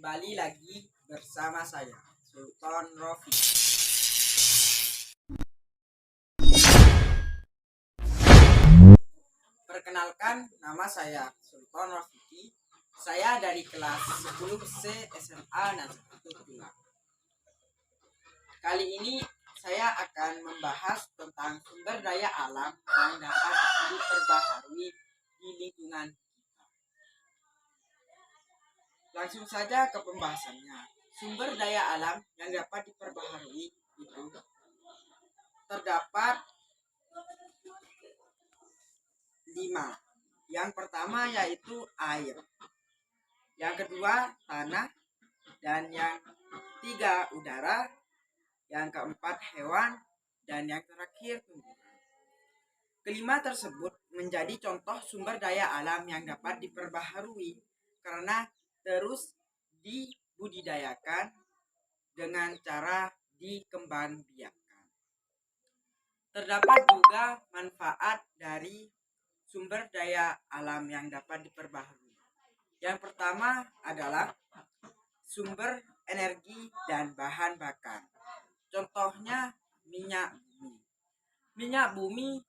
Kembali lagi bersama saya, Sultan Rofi. Perkenalkan, nama saya Sultan Rofi. Saya dari kelas 10C SMA Nazatul. Kali ini saya akan membahas tentang sumber daya alam yang dapat diperbaharui di lingkungan kita. Langsung saja ke pembahasannya. Sumber daya alam yang dapat diperbaharui itu terdapat 5. Yang pertama yaitu air, yang kedua tanah, dan yang ketiga udara, yang keempat hewan, dan yang terakhir tumbuhan. Kelima tersebut menjadi contoh sumber daya alam yang dapat diperbaharui karena terus dibudidayakan dengan cara dikembangbiakkan. Terdapat juga manfaat dari sumber daya alam yang dapat diperbaharui. Yang pertama adalah sumber energi dan bahan bakar. Contohnya minyak bumi. Minyak bumi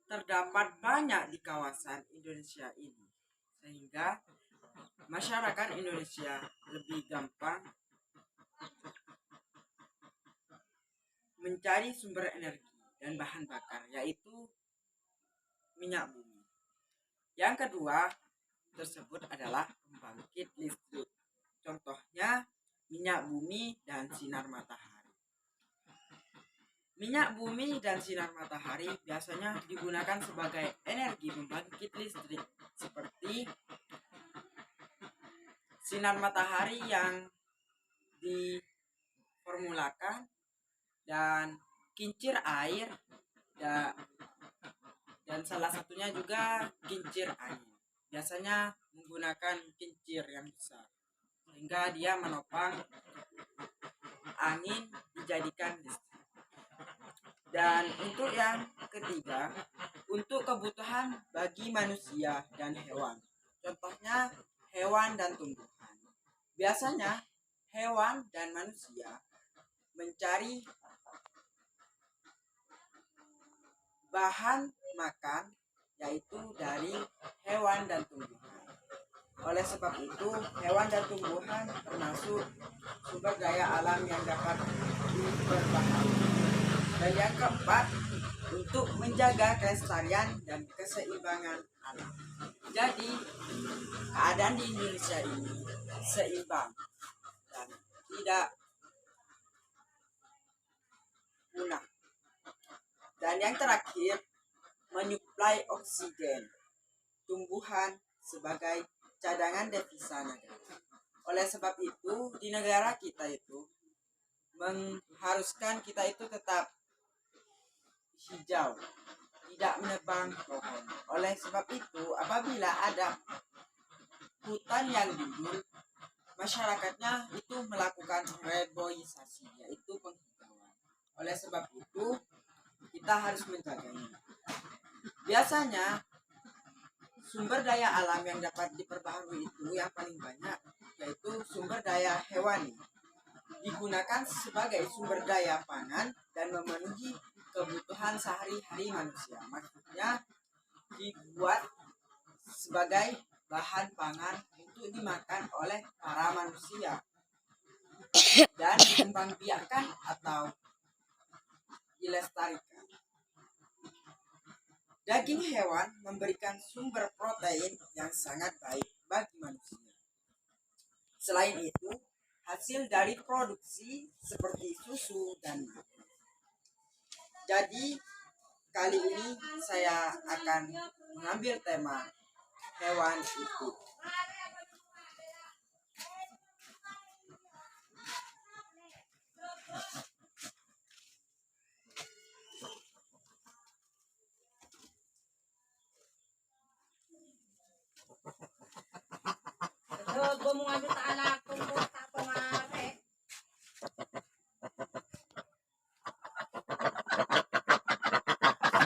terdapat banyak di kawasan Indonesia ini, sehingga masyarakat Indonesia lebih gampang mencari sumber energi dan bahan bakar, yaitu minyak bumi. Yang kedua tersebut adalah pembangkit listrik. Contohnya minyak bumi dan sinar matahari. Minyak bumi dan sinar matahari biasanya digunakan sebagai energi pembangkit listrik, seperti sinar matahari yang diformulakan dan kincir air, dan salah satunya juga kincir angin. Biasanya menggunakan kincir yang besar, sehingga dia menopang angin dijadikan listrik. Dan untuk yang ketiga, untuk kebutuhan bagi manusia dan hewan. Contohnya hewan dan tumbuhan. Biasanya hewan dan manusia mencari bahan makan, yaitu dari hewan dan tumbuhan. Oleh sebab itu, hewan dan tumbuhan termasuk sumber daya alam yang dapat diperbaharui. Dan yang keempat, untuk menjaga kelestarian dan keseimbangan alam. Jadi, keadaan di Indonesia ini seimbang dan tidak punah. Dan yang terakhir, menyuplai oksigen tumbuhan sebagai cadangan devisa negara. Oleh sebab itu, di negara kita itu mengharuskan kita itu tetap hijau, tidak menebang pohon. Oleh sebab itu, apabila ada hutan yang gundul, masyarakatnya itu melakukan reboisasi, yaitu penghijauan. Oleh sebab itu, kita harus menjaganya. Biasanya sumber daya alam yang dapat diperbaharui itu yang paling banyak yaitu sumber daya hewani. Digunakan sebagai sumber daya pangan dan memenuhi kebutuhan sehari-hari manusia. Maksudnya dibuat sebagai bahan pangan untuk dimakan oleh para manusia dan dikembangbiakkan atau dilestarikan. Daging hewan memberikan sumber protein yang sangat baik bagi manusia. Selain itu, hasil dari produksi seperti susu dan madu. Jadi, kali ini saya akan mengambil tema hewan itu.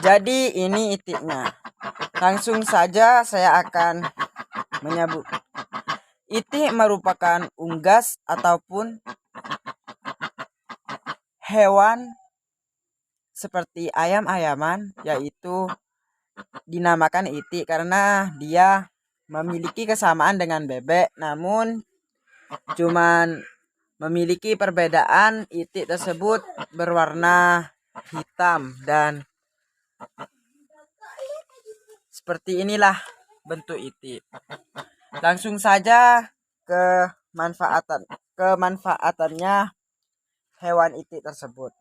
Jadi ini itiknya. Langsung saja saya akan menyebut. Itik merupakan unggas ataupun hewan seperti ayam-ayaman, yaitu dinamakan itik karena dia memiliki kesamaan dengan bebek, namun cuman memiliki perbedaan itik tersebut berwarna hitam dan seperti inilah bentuk itik. Langsung saja ke kemanfaatannya hewan itik tersebut.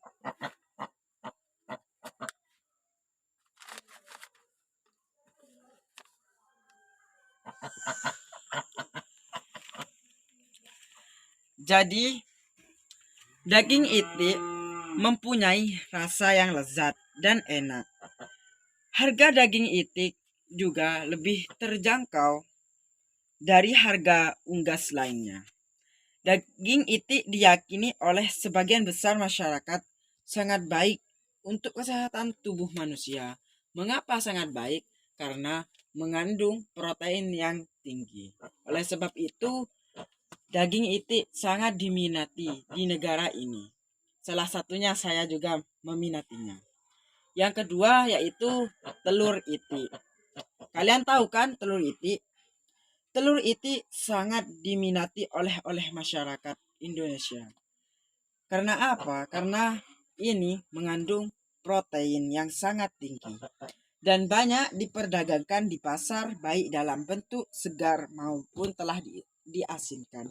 Jadi, daging itik mempunyai rasa yang lezat dan enak. Harga daging itik juga lebih terjangkau dari harga unggas lainnya. Daging itik diyakini oleh sebagian besar masyarakat sangat baik untuk kesehatan tubuh manusia. Mengapa sangat baik? Karena mengandung protein yang tinggi. Oleh sebab itu, daging itik sangat diminati di negara ini. Salah satunya saya juga meminatinya. Yang kedua yaitu telur itik. Kalian tahu kan telur itik? Telur itik sangat diminati oleh masyarakat Indonesia. Karena apa? Karena ini mengandung protein yang sangat tinggi dan banyak diperdagangkan di pasar, baik dalam bentuk segar maupun telah diasinkan.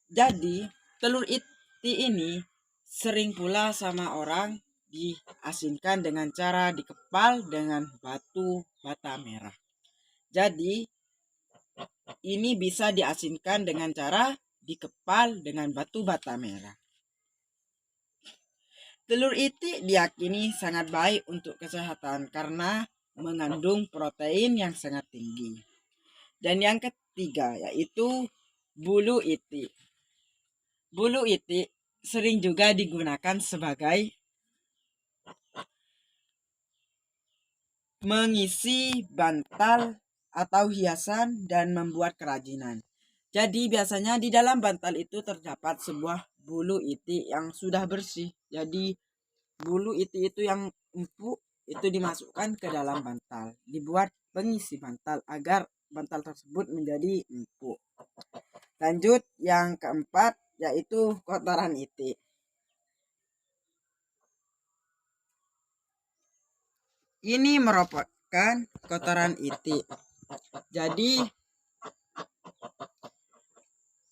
Jadi telur itik ini sering pula sama orang diasinkan dengan cara dikepal dengan batu bata merah. Jadi ini bisa diasinkan dengan cara dikepal dengan batu bata merah. Telur itik diyakini sangat baik untuk kesehatan karena mengandung protein yang sangat tinggi. Dan yang ketiga yaitu bulu itik. Bulu itik sering juga digunakan sebagai mengisi bantal atau hiasan dan membuat kerajinan. Jadi biasanya di dalam bantal itu terdapat sebuah bulu itik yang sudah bersih. Jadi bulu itik itu yang empuk itu dimasukkan ke dalam bantal, dibuat pengisi bantal agar bantal tersebut menjadi empuk. Lanjut yang keempat yaitu kotoran itik. Ini merupakan kotoran itik. Jadi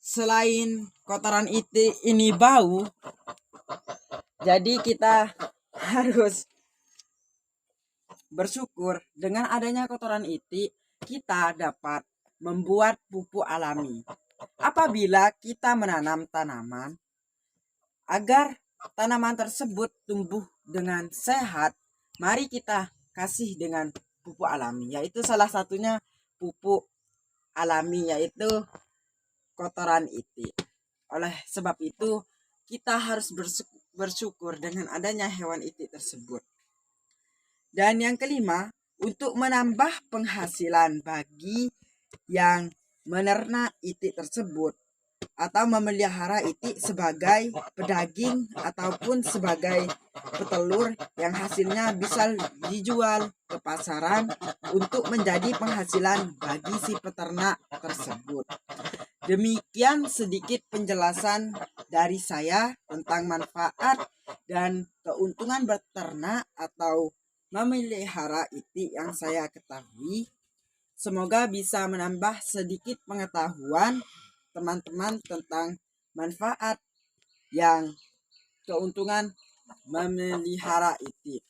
selain kotoran itik ini bau, jadi kita harus bersyukur dengan adanya kotoran itik kita dapat membuat pupuk alami. Apabila kita menanam tanaman, agar tanaman tersebut tumbuh dengan sehat, mari kita kasih dengan pupuk alami, yaitu salah satunya pupuk alami yaitu kotoran itik. Oleh sebab itu kita harus bersyukur dengan adanya hewan itik tersebut. Dan yang kelima, untuk menambah penghasilan bagi yang menernak itik tersebut atau memelihara itik sebagai pedaging ataupun sebagai petelur yang hasilnya bisa dijual ke pasaran untuk menjadi penghasilan bagi si peternak tersebut. Demikian sedikit penjelasan dari saya tentang manfaat dan keuntungan beternak atau memelihara itik yang saya ketahui. Semoga bisa menambah sedikit pengetahuan teman-teman tentang manfaat yang keuntungan memelihara itik.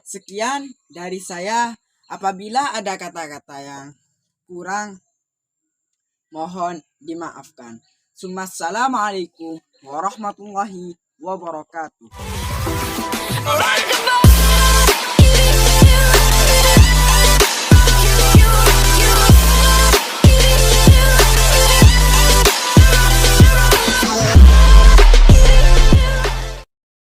Sekian dari saya. Apabila ada kata-kata yang kurang, mohon dimaafkan. Assalamualaikum warahmatullahi wabarakatuh.